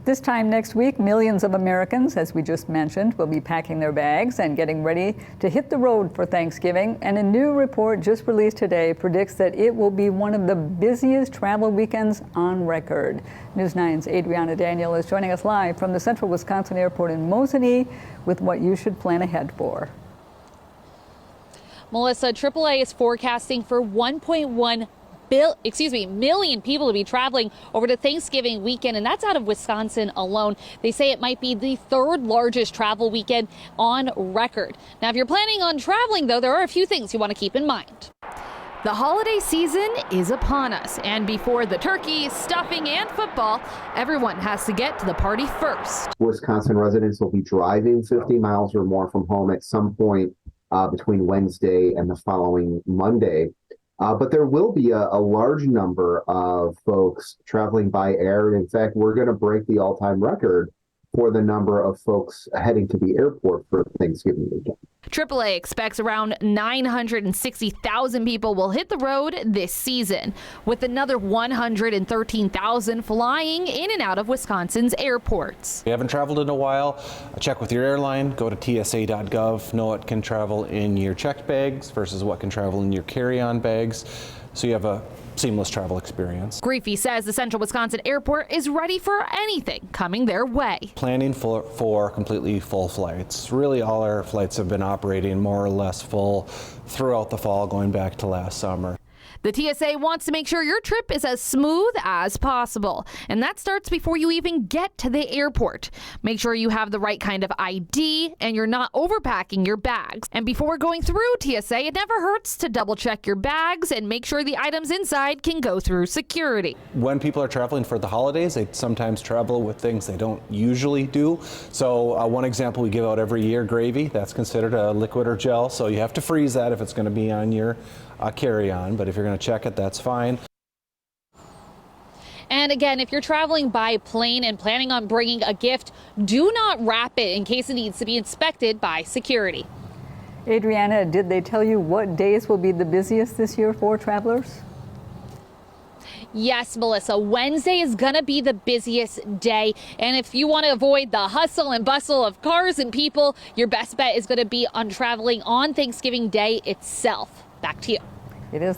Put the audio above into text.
This time next week, millions of Americans, as we just mentioned, will be packing their bags and getting ready to hit the road for Thanksgiving. And a new report just released today predicts that it will be one of the busiest travel weekends on record. News 9's Adriana Daniel is joining us live from the Central Wisconsin Airport in Mosinee with what you should plan ahead for. Melissa, AAA is forecasting for 1.1 million people to be traveling over to Thanksgiving weekend, and that's out of Wisconsin alone. They say it might be the third largest travel weekend on record. Now, if you're planning on traveling, though, there are a few things you want to keep in mind. The holiday season is upon us, and before the turkey, stuffing, and football, everyone has to get to the party first. Wisconsin residents will be driving 50 miles or more from home at some point between Wednesday and the following Monday. But there will be a large number of folks traveling by air. In fact, we're going to break the all-time record for the number of folks heading to the airport for Thanksgiving weekend. AAA expects around 960,000 people will hit the road this season, with another 113,000 flying in and out of Wisconsin's airports. If you haven't traveled in a while, check with your airline, go to tsa.gov, know what can travel in your checked bags versus what can travel in your carry-on bags, so you have a seamless travel experience. Griffey says the Central Wisconsin Airport is ready for anything coming their way. Planning for completely full flights. Really, all our flights have been operating more or less full throughout the fall, going back to last summer. The TSA wants to make sure your trip is as smooth as possible, and that starts before you even get to the airport. Make sure you have the right kind of ID and you're not overpacking your bags. And before going through TSA, it never hurts to double check your bags and make sure the items inside can go through security. When people are traveling for the holidays, they sometimes travel with things they don't usually do. So one example we give out every year, gravy, that's considered a liquid or gel, so you have to freeze that if it's going to be on your carry-on, but if you're going to check it, that's fine. And again, if you're traveling by plane and planning on bringing a gift, do not wrap it in case it needs to be inspected by security. Adriana, did they tell you what days will be the busiest this year for travelers? Yes, Melissa, Wednesday is going to be the busiest day. And if you want to avoid the hustle and bustle of cars and people, your best bet is going to be on traveling on Thanksgiving Day itself. Back to you.